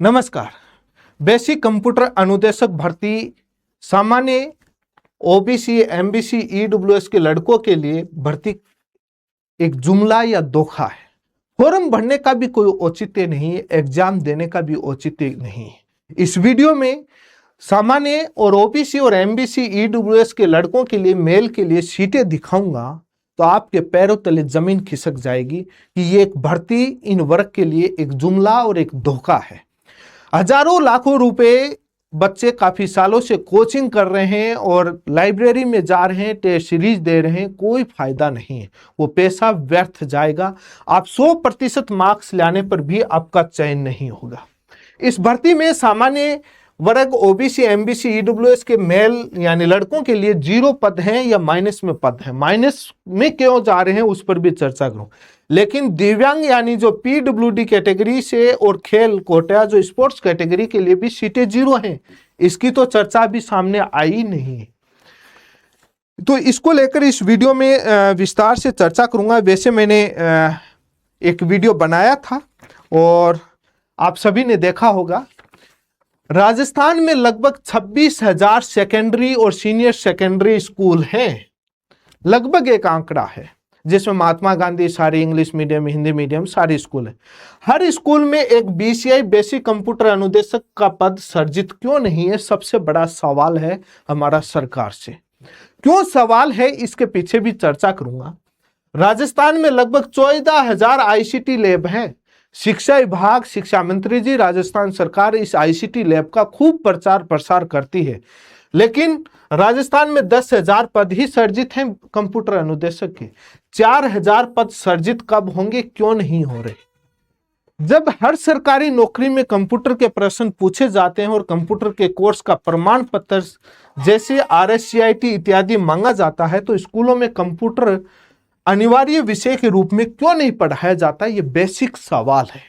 नमस्कार। Basic computer अनुदेशक भर्ती सामान्य ओबीसी, एमबीसी, ईडब्ल्यूएस के लड़कों के लिए भर्ती एक जुमला या धोखा है। फॉर्म भरने का भी कोई औचित्य नहीं है, एग्जाम देने का भी औचित्य नहीं है। इस वीडियो में सामान्य और ओबीसी और एमबीसी, ईडब्ल्यूएस के लड़कों के लिए, मेल के लिए सीटें दिखाऊंगा तो आपके पैरों तले जमीन खिसक जाएगी कि ये एक भर्ती इन वर्ग के लिए एक जुमला और एक धोखा है। हजारों लाखों रुपए बच्चे काफी सालों से कोचिंग कर रहे हैं और लाइब्रेरी में जा रहे हैं, टेस्ट सीरीज दे रहे हैं, कोई फायदा नहीं है। वो पैसा व्यर्थ जाएगा। आप 100% मार्क्स लाने पर भी आपका चयन नहीं होगा। इस भर्ती में सामान्य वर्ग, ओबीसी, एमबीसी, ईडब्ल्यूएस के मेल यानी लड़कों के लिए 0 पद हैं या माइनस में पद हैं। माइनस में क्यों जा रहे हैं उस पर भी चर्चा करूं। लेकिन दिव्यांग यानी जो पीडब्ल्यूडी कैटेगरी से और खेल कोटा जो स्पोर्ट्स कैटेगरी के लिए भी सीटें 0 हैं, इसकी तो चर्चा अभी सामने आई नहीं है। तो इसको लेकर इस वीडियो में विस्तार से चर्चा करूंगा। वैसे मैंने एक वीडियो बनाया था और आप सभी ने देखा होगा। राजस्थान में लगभग 26,000 सेकेंडरी और सीनियर सेकेंडरी स्कूल हैं। लगभग एक आंकड़ा है जिसमें महात्मा गांधी सारी इंग्लिश मीडियम, हिंदी मीडियम सारे स्कूल है। हर स्कूल में एक बीसीआई बेसिक कंप्यूटर अनुदेशक का पद सर्जित क्यों नहीं है, सबसे बड़ा सवाल है हमारा सरकार से। क्यों सवाल है इसके पीछे भी चर्चा करूंगा। राजस्थान में लगभग 14,000 आईसीटी लैब हैं। शिक्षा विभाग, शिक्षा मंत्री जी, राजस्थान सरकार इस आईसीटी लैब का खूब प्रचार प्रसार करती है, लेकिन राजस्थान में 10,000 पद ही सर्जित हैं कंप्यूटर अनुदेशक के। 4,000 पद सर्जित कब होंगे, क्यों नहीं हो रहे? जब हर सरकारी नौकरी में कंप्यूटर के प्रश्न पूछे जाते हैं और कंप्यूटर के कोर्स का प्रमाण पत्र जैसे RSCIT इत्यादि मांगा जाता है, तो स्कूलों में कंप्यूटर अनिवार्य विषय के रूप में क्यों नहीं पढ़ाया जाता? ये बेसिक सवाल है।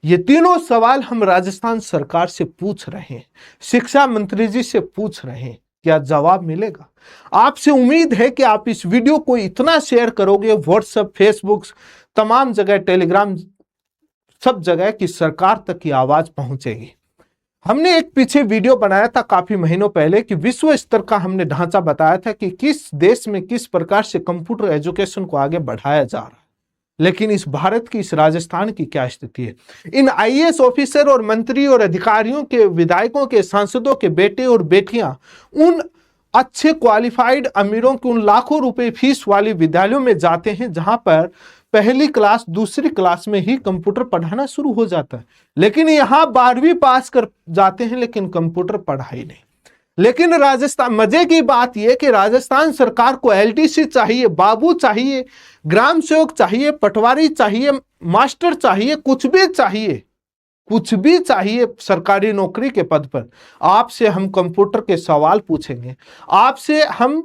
ये तीनों सवाल हम राजस्थान सरकार से पूछ रहे हैं, शिक्षा मंत्री जी से पूछ रहे हैं। क्या जवाब मिलेगा? आपसे उम्मीद है कि आप इस वीडियो को इतना शेयर करोगे व्हाट्सएप, फेसबुक, तमाम जगह, टेलीग्राम, सब जगह कि सरकार तक की आवाज पहुंचेगी। हमने एक पीछे वीडियो बनाया था काफी महीनों पहले कि विश्व स्तर का हमने ढांचा बताया था कि किस देश में किस प्रकार से कंप्यूटर एजुकेशन को आगे बढ़ाया जा रहा है। लेकिन इस भारत की, इस राजस्थान की क्या स्थिति है? इन आईएएस ऑफिसर और मंत्री और अधिकारियों के, विधायकों के, सांसदों के बेटे और बेटियां उन अच्छे क्वालिफाइड अमीरों के उन लाखों रुपए फीस वाले विद्यालयों में जाते हैं जहां पर पहली क्लास, दूसरी क्लास में ही कंप्यूटर पढ़ाना शुरू हो जाता है। लेकिन यहां 12वीं पास कर जाते हैं लेकिन कंप्यूटर पढ़ाई नहीं। लेकिन राजस्थान, मजे की बात यह कि राजस्थान सरकार को एलटीसी चाहिए, बाबू चाहिए, ग्राम सेवक चाहिए, पटवारी चाहिए, मास्टर चाहिए, कुछ भी चाहिए सरकारी नौकरी के पद पर। आपसे हम कंप्यूटर के सवाल पूछेंगे, आपसे हम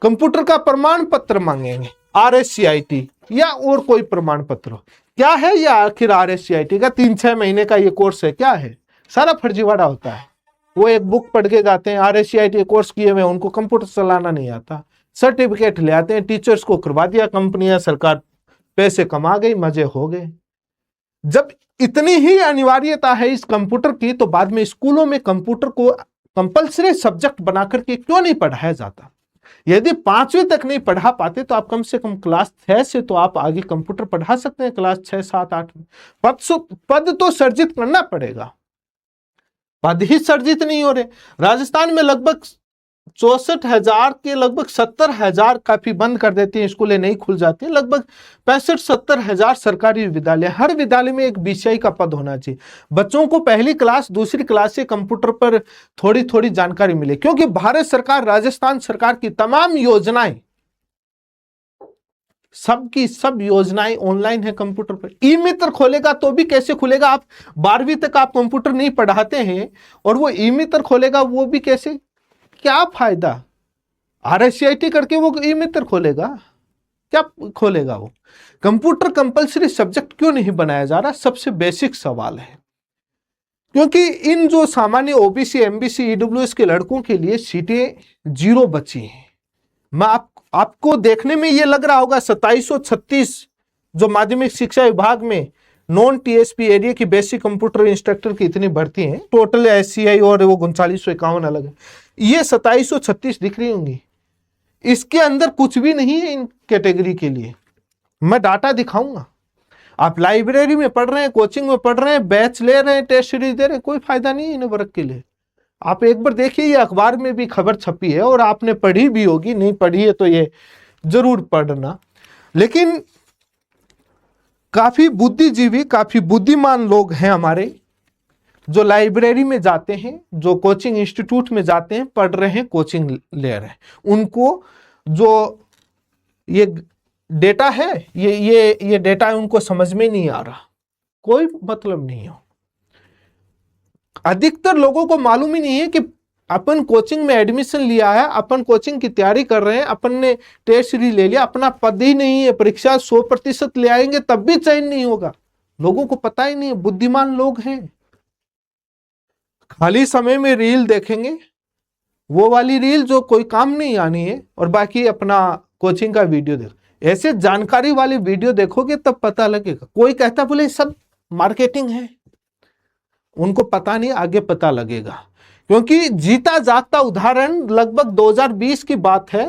कंप्यूटर का प्रमाण पत्र मांगेंगे, RSCIT या और कोई प्रमाण पत्र। क्या है ये आखिर RSCIT का? 3-6 महीने का ये कोर्स है, क्या है? सारा फर्जीवाड़ा होता है। वो एक बुक पढ़ के जाते हैं, RSCIT कोर्स किए हुए, उनको कंप्यूटर चलाना नहीं आता, सर्टिफिकेट ले आते हैं, टीचर्स को करवा दिया कंपनियां, सरकार पैसे कमा गई, मजे हो गए। जब इतनी ही अनिवार्यता है इस कंप्यूटर की, तो बाद में स्कूलों में कंप्यूटर को कंपल्सरी सब्जेक्ट बना करके क्यों नहीं पढ़ाया जाता? यदि 5वीं तक नहीं पढ़ा पाते तो आप कम से कम क्लास 6 से तो आप आगे कंप्यूटर पढ़ा सकते हैं, क्लास 6, 7, 8 में। पद तो सर्जित करना पड़ेगा, पद ही सर्जित नहीं हो रहे। राजस्थान में लगभग 64,000 के लगभग 70,000 काफी बंद कर देती हैं, स्कूलें नहीं खुल जाती हैं। लगभग 65-70,000 सरकारी विद्यालय, हर विद्यालय में एक बीसीआई का पद होना चाहिए। बच्चों को पहली क्लास, दूसरी क्लास से कंप्यूटर पर थोड़ी थोड़ी जानकारी मिले, क्योंकि भारत सरकार, राजस्थान सरकार की तमाम योजनाएं, सबकी सब योजनाएं ऑनलाइन है कंप्यूटर पर। ई मित्र खोलेगा तो भी कैसे खुलेगा? आप 12वीं तक आप कंप्यूटर नहीं पढ़ाते हैं और वो ई मित्र खोलेगा, वो भी कैसे? क्या फायदा? RSCIT करके वो ई मित्र खोलेगा? क्या खोलेगा वो? कंप्यूटर कंपल्सरी सब्जेक्ट क्यों नहीं बनाया जा रहा? सबसे बेसिक सवाल है। क्योंकि इन जो सामान्य ओबीसी, एमबीसी, ईडब्ल्यूएस के लड़कों के लिए सीटें 0 बची हैं। मैं आपको देखने में ये लग रहा होगा 2736 जो माध्यमिक शिक्षा विभाग में नॉन टीएसपी एरिया की बेसिक कंप्यूटर इंस्ट्रक्टर की इतनी भर्ती है, टोटल एससीआई और वो 3951 अलग है, ये 2736 दिख रही होंगी। इसके अंदर कुछ भी नहीं है इन कैटेगरी के लिए। मैं डाटा दिखाऊंगा। आप लाइब्रेरी में पढ़ रहे हैं, कोचिंग में पढ़ रहे हैं, बैच ले रहे हैं, टेस्ट सीरीज दे रहे हैं, कोई फायदा नहीं है इन वर्ग के लिए। आप एक बार देखिए, ये अखबार में भी खबर छपी है और आपने पढ़ी भी होगी, नहीं पढ़ी है तो ये जरूर पढ़ना। लेकिन काफी बुद्धिजीवी, काफी बुद्धिमान लोग हैं हमारे, जो लाइब्रेरी में जाते हैं, जो कोचिंग इंस्टीट्यूट में जाते हैं, पढ़ रहे हैं, कोचिंग ले रहे हैं, उनको जो ये डेटा है, ये डेटा उनको समझ में नहीं आ रहा, कोई मतलब नहीं हो। अधिकतर लोगों को मालूम ही नहीं है कि अपन कोचिंग में एडमिशन लिया है, अपन कोचिंग की तैयारी कर रहे हैं, अपन ने टेस्ट सीरीज ले लिया, अपना पद ही नहीं है, परीक्षा 100% ले आएंगे तब भी चयन नहीं होगा। लोगों को पता ही नहीं है, बुद्धिमान लोग हैं। खाली समय में रील देखेंगे, वो वाली रील जो कोई काम नहीं आनी है, और बाकी अपना कोचिंग का वीडियो देख। ऐसे जानकारी वाले वीडियो देखोगे तब पता लगेगा। कोई कहता बोले सब मार्केटिंग है, उनको पता नहीं, आगे पता लगेगा। क्योंकि जीता जागता उदाहरण लगभग 2020 की बात है,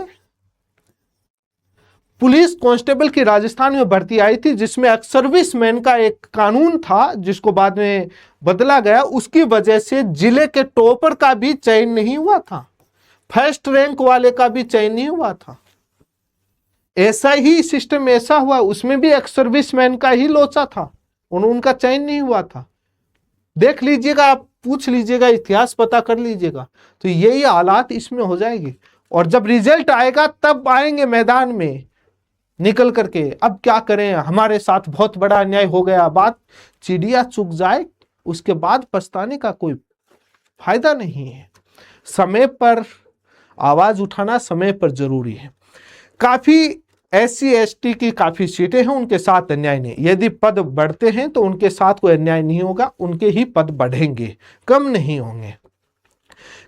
पुलिस कांस्टेबल की राजस्थान में भर्ती आई थी, जिसमें एक्स सर्विसमैन का एक कानून था जिसको बाद में बदला गया। उसकी वजह से जिले के टॉपर का भी चयन नहीं हुआ था, फर्स्ट रैंक वाले का भी चयन नहीं हुआ था। ऐसा ही सिस्टम ऐसा हुआ, उसमें भी एक्स सर्विसमैन का ही लोचा था, उनका चयन नहीं हुआ था। देख लीजिएगा, आप पूछ लीजिएगा, इतिहास पता कर लीजिएगा, तो यही हालात इसमें हो जाएगी। और जब रिजल्ट आएगा तब आएंगे मैदान में निकल करके, अब क्या करें, हमारे साथ बहुत बड़ा अन्याय हो गया। बात चिड़िया चुग जाए, उसके बाद पछताने का कोई फायदा नहीं है। समय पर आवाज उठाना समय पर जरूरी है। काफी SC/ST की काफी सीटें हैं, उनके साथ अन्याय नहीं। यदि पद बढ़ते हैं तो उनके साथ कोई अन्याय नहीं होगा, उनके ही पद बढ़ेंगे, कम नहीं होंगे।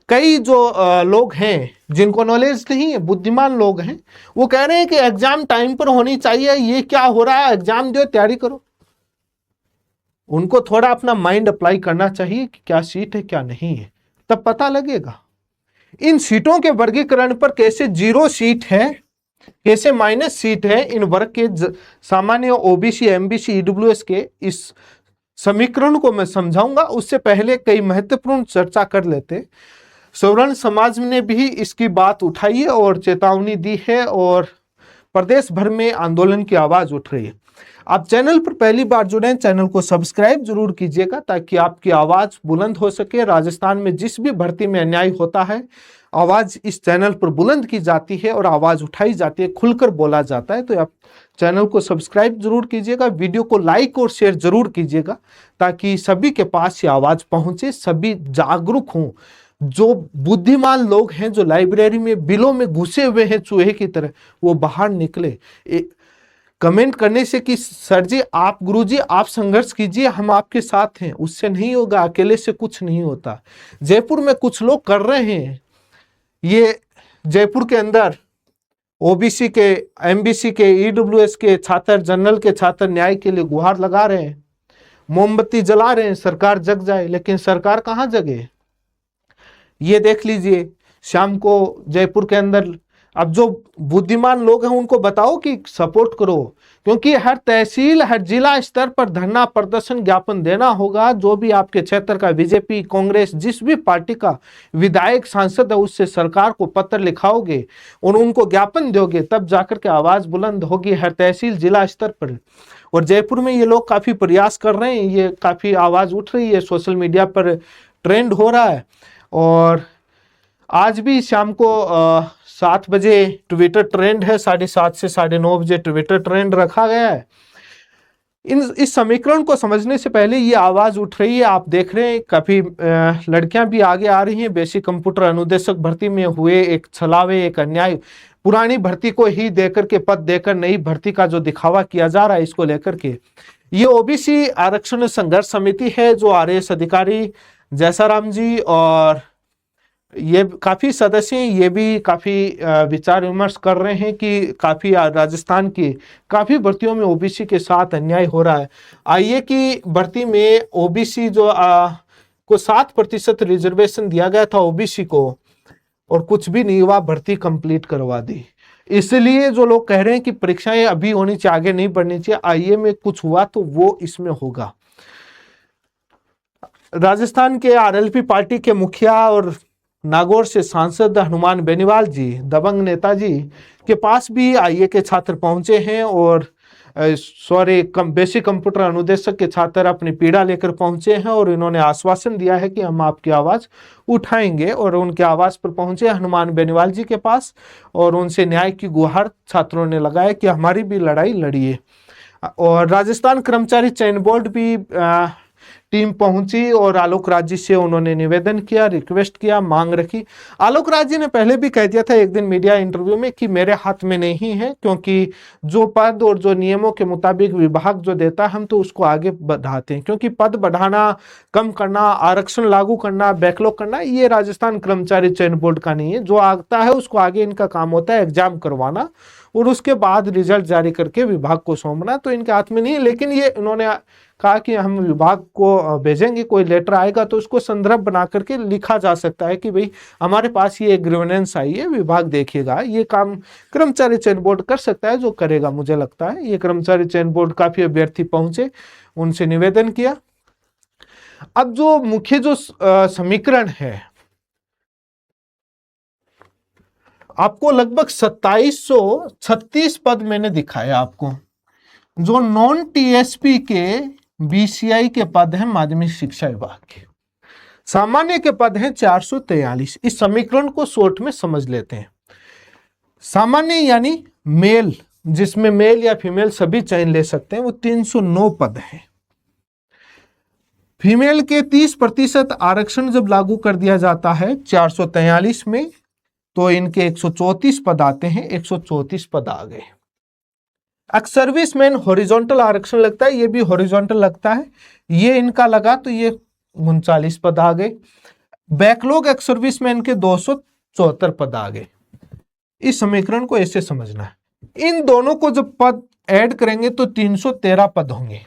कई जो लोग हैं जिनको नॉलेज नहीं है, बुद्धिमान लोग हैं, वो कह रहे हैं कि एग्जाम टाइम पर होनी चाहिए, ये क्या हो रहा है, एग्जाम दो, तैयारी करो। उनको थोड़ा अपना माइंड अप्लाई करना चाहिए कि क्या सीट है क्या नहीं है, तब पता लगेगा। इन सीटों के वर्गीकरण पर कैसे 0 सीट है, कैसे माइनस सीट है, इन वर्ग के सामान्य OBC MBC EWS के इस समीकरण को मैं समझाऊंगा। उससे पहले कई महत्वपूर्ण चर्चा कर लेते। सवर्ण समाज ने भी इसकी बात उठाई है और चेतावनी दी है, और प्रदेश भर में आंदोलन की आवाज उठ रही है। आप चैनल पर पहली बार जुड़े हैं, चैनल को सब्सक्राइब जरूर कीजिएगा ताकि आपकी आवाज बुलंद हो सके। राजस्थान में जिस भी भर्ती में अन्याय होता है, आवाज इस चैनल पर बुलंद की जाती है और आवाज उठाई जाती है, खुलकर बोला जाता है। तो आप चैनल को सब्सक्राइब जरूर कीजिएगा, वीडियो को लाइक और शेयर जरूर कीजिएगा ताकि सभी के पास ये आवाज पहुंचे, सभी जागरूक हों। जो बुद्धिमान लोग हैं, जो लाइब्रेरी में बिलों में घुसे हुए हैं चूहे की तरह, वो बाहर निकले। कमेंट करने से कि सर जी, आप गुरुजी, आप संघर्ष कीजिए, हम आपके साथ हैं, उससे नहीं होगा, अकेले से कुछ नहीं होता। जयपुर में कुछ लोग कर रहे हैं, ये जयपुर के अंदर OBC के, MBC के, EWS के छात्र, जनरल के छात्र न्याय के लिए गुहार लगा रहे हैं, मोमबत्ती जला रहे हैं, सरकार जग जाए। लेकिन सरकार कहाँ जगे, ये देख लीजिए। शाम को जयपुर के अंदर, अब जो बुद्धिमान लोग हैं उनको बताओ कि सपोर्ट करो, क्योंकि हर तहसील, हर जिला स्तर पर धरना प्रदर्शन ज्ञापन देना होगा। जो भी आपके क्षेत्र का BJP, कांग्रेस, जिस भी पार्टी का विधायक, सांसद है, उससे सरकार को पत्र लिखाओगे और उनको ज्ञापन दोगे, तब जाकर के आवाज बुलंद होगी हर तहसील, जिला स्तर पर। और जयपुर में ये लोग काफी प्रयास कर रहे हैं, ये काफी आवाज उठ रही है, सोशल मीडिया पर ट्रेंड हो रहा है। और आज भी शाम को 7 बजे ट्विटर ट्रेंड है, 7:30 से 9:30 बजे ट्विटर ट्रेंड रखा गया है। इस समीकरण को समझने से पहले ये आवाज उठ रही है। आप देख रहे हैं काफी लड़कियां भी आगे आ रही हैं। बेसिक कंप्यूटर अनुदेशक भर्ती में हुए एक छलावे, एक अन्याय, पुरानी भर्ती को ही देकर के पद देकर नई भर्ती का जो दिखावा किया जा रहा है, इसको लेकर के ये OBC आरक्षण संघर्ष समिति है, जो RAS अधिकारी जैसाराम जी और ये काफी सदस्य हैं, ये भी काफी विचार विमर्श कर रहे हैं कि काफी राजस्थान की काफी भर्तियों में ओबीसी के साथ अन्याय हो रहा है। आईए की भर्ती में ओबीसी जो को 7% रिजर्वेशन दिया गया था ओबीसी को, और कुछ भी नहीं हुआ, भर्ती कंप्लीट करवा दी। इसलिए जो लोग कह रहे हैं कि परीक्षाएं अभी होनी चाहिए, आगे नहीं बढ़नी चाहिए, आईए में कुछ हुआ तो वो इसमें होगा। राजस्थान के आरएलपी पार्टी के मुखिया और नागौर से सांसद हनुमान बेनीवाल जी, दबंग नेताजी के पास भी आईए के छात्र पहुंचे हैं, और बेसिक कंप्यूटर अनुदेशक के छात्र अपनी पीड़ा लेकर पहुंचे हैं, और इन्होंने आश्वासन दिया है कि हम आपकी आवाज उठाएंगे, और उनके आवाज पर पहुंचे हनुमान बेनीवाल जी के पास, और उनसे न्याय की गुहार छात्रों ने लगाया कि हमारी भी लड़ाई लड़िए। और राजस्थान कर्मचारी चयन बोर्ड भी टीम पहुंची, और आलोक राज जी से उन्होंने निवेदन किया, रिक्वेस्ट किया, मांग रखी। आलोक राज जी ने पहले भी कह दिया था एक दिन मीडिया इंटरव्यू में कि मेरे हाथ में नहीं है, क्योंकि जो पद और जो नियमों के मुताबिक विभाग जो देता है हम तो उसको आगे बढ़ाते हैं, क्योंकि पद बढ़ाना, कम करना, आरक्षण लागू करना, बैकलॉग करना, ये राजस्थान कर्मचारी चयन बोर्ड का नहीं है। जो आता है उसको आगे इनका काम होता है एग्जाम करवाना, और उसके बाद रिजल्ट जारी करके विभाग को सौंपना, तो इनके हाथ में नहीं है। लेकिन ये इन्होंने कहा कि हम विभाग को भेजेंगे, कोई लेटर आएगा तो उसको संदर्भ बना करके लिखा जा सकता है कि भाई हमारे पास ये ग्रीवेंस आई है, विभाग देखेगा। ये काम कर्मचारी चयन बोर्ड कर सकता है, जो करेगा मुझे लगता है। ये कर्मचारी चयन बोर्ड काफी अभ्यर्थी पहुंचे, उनसे निवेदन किया। अब जो मुख्य जो समीकरण है, आपको लगभग 2736 पद मैंने दिखाया आपको, जो नॉन टीएसपी के बीसीआई के पद हैं माध्यमिक शिक्षा विभाग के, सामान्य के पद हैं 443। इस समीकरण को शॉर्ट में समझ लेते हैं। सामान्य यानी मेल, जिसमें मेल या फीमेल सभी चयन ले सकते हैं, वो 309 पद हैं। फीमेल के 30% आरक्षण जब लागू कर दिया जाता है 443 में, तो इनके 134 पद आते हैं, 134 पद आ गए। एक्स सर्विसमैन हॉरिजॉन्टल आरक्षण लगता है, ये भी हॉरिजॉन्टल लगता है, ये इनका लगा तो ये 39 पद आ गए। बैकलॉग एक्स सर्विसमैन के 274 पद आ गए। इस समीकरण को ऐसे समझना है। इन दोनों को जब पद ऐड करेंगे तो 313 पद होंगे।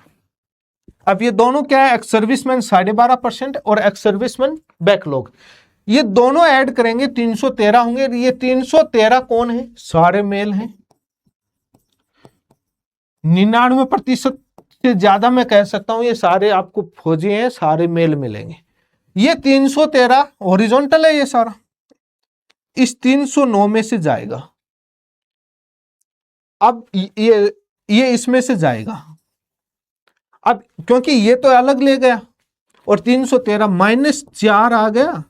अब ये दोनों क्या है, एक्स सर्विसमैन 12.5% और एक्स सर्विसमैन बैकलॉग, ये दोनों ऐड करेंगे 313 होंगे। ये 313 कौन है, सारे मेल हैं। 99% से ज्यादा मैं कह सकता हूं ये सारे आपको फौजी हैं, सारे मेल मिलेंगे। ये 313 हॉरिजॉन्टल है, ये सारा इस 309 में से जाएगा। अब ये इसमें से जाएगा। अब क्योंकि ये तो अलग ले गया, और 313 -4 आ गया,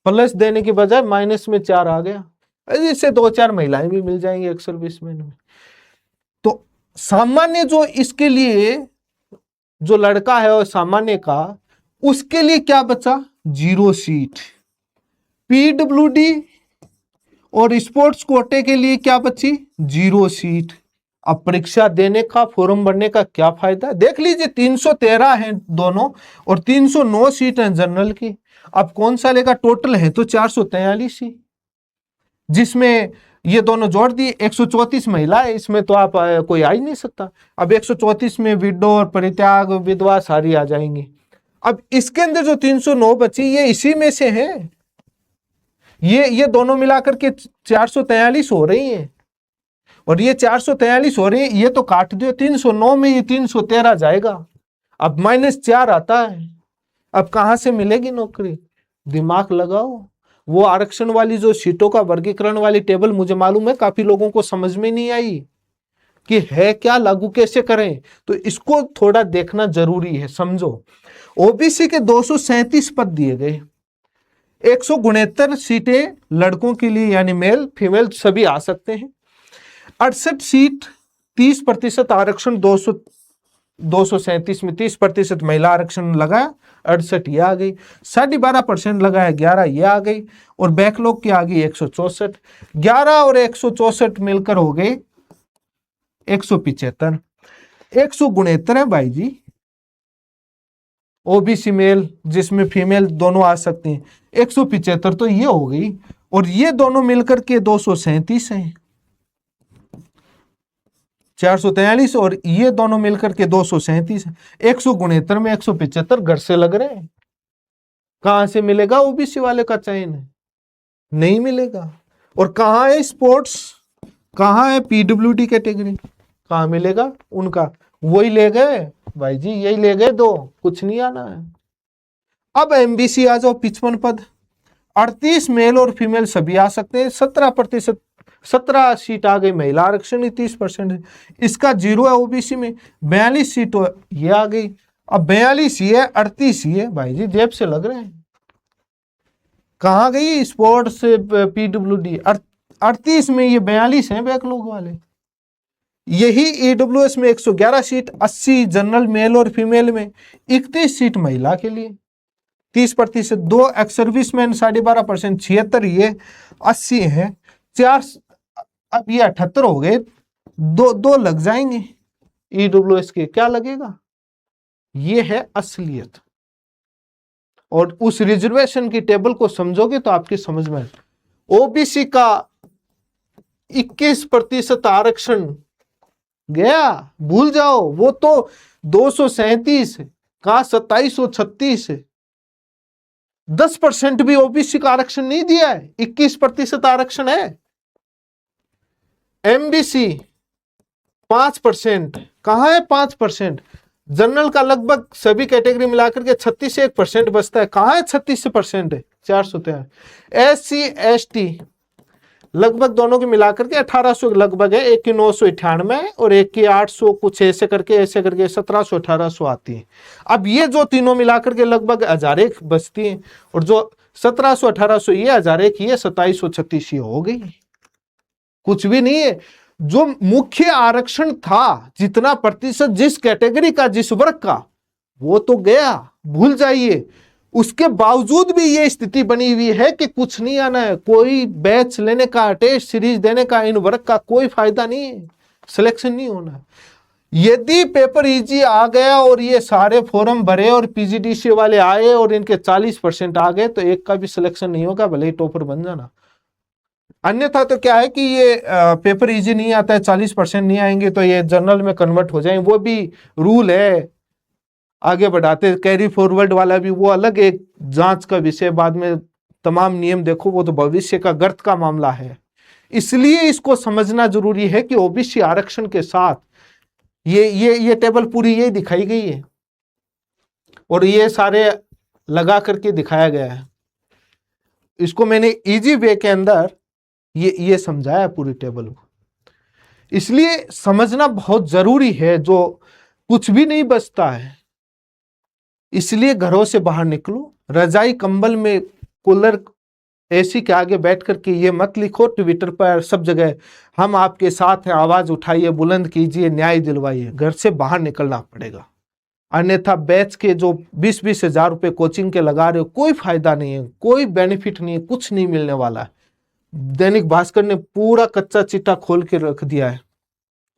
प्लस देने की बजाय माइनस में 4 आ गया। इससे 2-4 महिलाएं भी मिल जाएंगी एक्स सर्विसमैन में। तो सामान्य जो इसके लिए जो लड़का है और सामान्य का, उसके लिए क्या बचा, 0 सीट। पीडब्ल्यूडी और स्पोर्ट्स कोटे के लिए क्या बची, 0 सीट। अब परीक्षा देने का, फॉर्म भरने का क्या फायदा। देख लीजिए 313 हैं दोनों, और 309 सीट हैं जनरल की। अब कौन सा लेगा, टोटल है तो 443 ही, जिसमें ये दोनों जोड़ दिए 134 महिला है, इसमें तो आप कोई आ ही नहीं सकता। अब 134 में विडो और परित्याग विधवा सारी आ जाएंगी। अब इसके अंदर जो 309 बची, ये इसी में से है। ये दोनों मिलाकर के 443 हो रही हैं, और ये 443 हो रही है। ये तो काट दो 309 में, ये 313 जाएगा। अब -4 आता है। अब कहां से मिलेगी नौकरी, दिमाग लगाओ। वो आरक्षण वाली जो सीटों का वर्गीकरण वाली टेबल, मुझे मालूम है काफी लोगों को समझ में नहीं आई कि है क्या, लागू कैसे करें, तो इसको थोड़ा देखना जरूरी है, समझो। ओबीसी के 237 पद दिए गए, 169 सीटें लड़कों के लिए, यानी मेल फीमेल सभी आ सकते हैं। 68 सीट, 30% आरक्षण, 237 में 30% महिला आरक्षण लगाया, 68 ये आ गई। 12.5% लगाया, 11 ये आ गई, और बैकलॉग की आ गई 164। 11 और 164 मिलकर हो गए 175। 169 है भाई जी, ओबीसी मेल जिसमें फीमेल दोनों आ सकती हैं 175 तो ये हो गई, और ये दोनों मिलकर के 237 हैं, 443, और ये दोनों मिलकर के 237 है। 169 में 175 घर से लग रहे हैं। कहां से मिलेगा ओबीसी वाले का चयन? नहीं मिलेगा। और कहां है स्पोर्ट्स, कहां है पीडब्ल्यूडी कैटेगरी, कहां मिलेगा उनका? वही ले गए भाई जी, यही ले गए दो, कुछ नहीं आना है। अब एमबीसी आ जाओ 55 पद, 38 मेल और फीमेल सभी आ सकते हैं, 17%, 17 सीट आ गई महिला आरक्षण 30% है। इसका 0 है ओबीसी में, 42 सीट ये आ गई। अब 42 ही है, 38 ही है, भाई जी जेब से लग रहे हैं। कहां गई स्पोर्ट्स पीडब्ल्यूडी? 38 में ये 42 हैं बैकलॉग वाले। यही ईडब्ल्यूएस में 111 सीट, 80 जनरल मेल और फीमेल में, 31 सीट महिला के लिए, 30%, 2 एक्स सर्विसमैन 12.5%, 76 ये, 80 है, 4, अब ये 78 हो गए, दो लग जाएंगे ईडब्ल्यूएस के। क्या लगेगा? ये है असलियत। और उस रिजर्वेशन की टेबल को समझोगे तो आपकी समझ में। ओबीसी का 21% आरक्षण गया, भूल जाओ, वो तो 237 है, कहा 2736 है। 10% भी ओबीसी का आरक्षण नहीं दिया है, 21% आरक्षण है। एमबीसी 5%, कहां है 5%? जनरल का लगभग सभी कैटेगरी मिलाकर के 36% बचता है, कहां है 36% है? 413। एससी एसटी लगभग दोनों के मिलाकर के 1800 लगभग है, एक की 998 और एक की 800, कुछ ऐसे करके 1700 1800 आती है। अब ये जो तीनों मिलाकर के लगभग 1001 बचती है, और जो 1700 1800 ये 1001 ये 2736 हो गई, कुछ भी नहीं है। जो मुख्य आरक्षण था, जितना प्रतिशत जिस कैटेगरी का जिस वर्ग का, वो तो गया, भूल जाइए। उसके बावजूद भी ये स्थिति बनी हुई है कि कुछ नहीं आना है, कोई बैच लेने का, टेस्ट सीरीज देने का इन वर्ग का कोई फायदा नहीं है, सिलेक्शन नहीं होना। यदि पेपर इजी आ गया और ये सारे फॉर्म भरे और पीजीडीसी वाले आए और इनके 40% आ गए, तो एक का भी सिलेक्शन नहीं होगा, भले ही टॉपर बन जाना। अन्यथा तो क्या है कि ये पेपर इजी नहीं आता है, 40% नहीं आएंगे तो ये जनरल में कन्वर्ट हो जाएंगे, वो भी रूल है, आगे बढ़ाते कैरी फॉरवर्ड वाला भी वो अलग एक जांच का विषय, बाद में तमाम नियम देखो, वो तो भविष्य का गर्त का मामला है। इसलिए इसको समझना जरूरी है कि ओबीसी आरक्षण के साथ ये टेबल पूरी ये दिखाई गई है और ये सारे लगा करके दिखाया गया है। इसको मैंने इजी वे के अंदर ये समझाया पूरी टेबल को, इसलिए समझना बहुत जरूरी है। जो कुछ भी नहीं बचता है, इसलिए घरों से बाहर निकलो, रजाई कंबल में कूलर एसी के आगे बैठ करके ये मत लिखो ट्विटर पर सब जगह हम आपके साथ हैं, आवाज उठाइए, बुलंद कीजिए, न्याय दिलवाइए। घर से बाहर निकलना पड़ेगा, अन्यथा बैच के जो 20-20 हजार रुपए कोचिंग के लगा रहे हो, कोई फायदा नहीं है, कोई बेनिफिट नहीं है, कुछ नहीं मिलने वाला है। दैनिक भास्कर ने पूरा कच्चा चिट्ठा खोल के रख दिया है,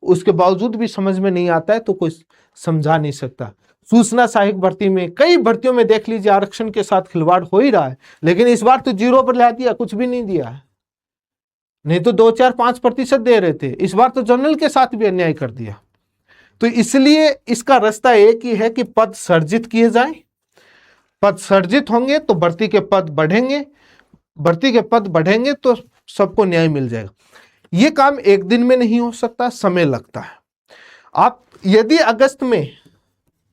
उसके बावजूद भी समझ में नहीं आता है तो कोई समझा नहीं सकता। सूचना सहायक भर्ती में, कई भर्तियों में देख लीजिए आरक्षण के साथ खिलवाड़ हो ही रहा है, लेकिन इस बार तो 0 पर ला दिया, कुछ भी नहीं दिया है। नहीं तो 2-4-5% दे रहे थे, इस बार तो जनरल के साथ भी अन्याय कर दिया। तो इसलिए इसका रास्ता एक ही है कि पद सर्जित किए जाएं। पद सर्जित होंगे तो भर्ती के पद बढ़ेंगे, भर्ती के पद बढ़ेंगे तो सबको न्याय मिल जाएगा। ये काम एक दिन में नहीं हो सकता, समय लगता है। आप यदि अगस्त में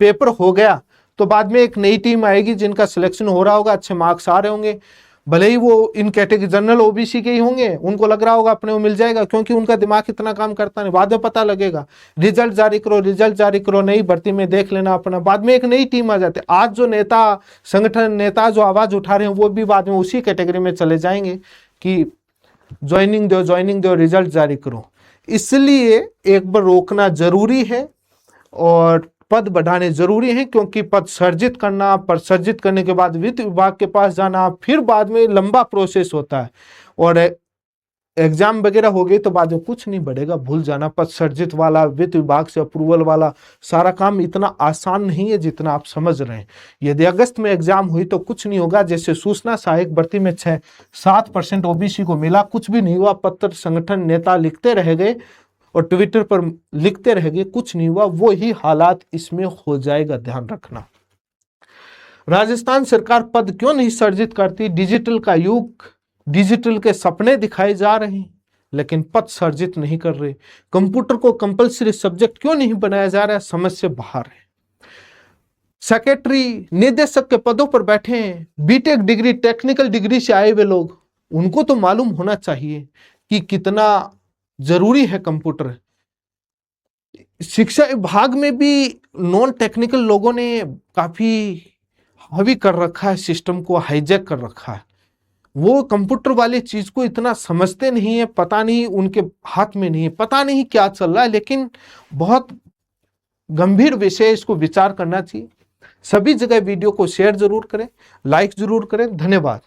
पेपर हो गया तो बाद में एक नई टीम आएगी जिनका सिलेक्शन हो रहा होगा, अच्छे मार्क्स आ रहे होंगे, भले ही वो इन कैटेगरी जनरल ओबीसी के ही होंगे, उनको लग रहा होगा अपने को मिल जाएगा, क्योंकि उनका दिमाग इतना काम करता नहीं। बाद में पता लगेगा, रिजल्ट जारी करो, रिजल्ट जारी करो, नई भर्ती में देख लेना अपना, बाद में एक नई टीम आ जाती है। आज जो नेता संगठन नेता जो आवाज उठा रहे हैं वो भी बाद में उसी कैटेगरी में चले जाएंगे कि ज्वाइनिंग दो, रिजल्ट जारी करो। इसलिए एक बार रोकना जरूरी है और पद बढ़ाने जरूरी हैं, क्योंकि पद सर्जित करना, पद सर्जित करने के बाद वित्त विभाग के पास जाना, फिर बाद में लंबा प्रोसेस होता है। और एग्जाम वगैरह हो गई तो बाद में कुछ नहीं बढ़ेगा, भूल जाना। पद सर्जित वाला, वित्त विभाग से अप्रूवल वाला सारा काम इतना आसान नहीं है जितना आप समझ रहे हैं। यदि अगस्त में एग्जाम हुई तो कुछ नहीं होगा। जैसे सूचना सहायक भर्ती में 6-7% ओबीसी को मिला, कुछ भी नहीं हुआ। पत्र संगठन नेता लिखते रह गए और ट्विटर पर लिखते रह गए, कुछ नहीं हुआ। वो ही हालात इसमें हो जाएगा, ध्यान रखना। राजस्थान सरकार पद क्यों नहीं सर्जित करती? डिजिटल का युग, डिजिटल के सपने दिखाए जा रहे हैं लेकिन पद सर्जित नहीं कर रहे। कंप्यूटर को कंपलसरी सब्जेक्ट क्यों नहीं बनाया जा रहा है? समझ से बाहर है। सेक्रेटरी, निदेशक के पदों पर बैठे हैं, बीटेक डिग्री, टेक्निकल डिग्री से आए हुए लोग, उनको तो मालूम होना चाहिए कि कितना जरूरी है कंप्यूटर। शिक्षा विभाग में भी नॉन टेक्निकल लोगों ने काफी हावी कर रखा है, सिस्टम को हाईजैक कर रखा है। वो कंप्यूटर वाली चीज को इतना समझते नहीं है, पता नहीं उनके हाथ में नहीं है, पता नहीं क्या चल रहा है। लेकिन बहुत गंभीर विषय, इसको विचार करना चाहिए। सभी जगह वीडियो को शेयर जरूर करें, लाइक जरूर करें। धन्यवाद।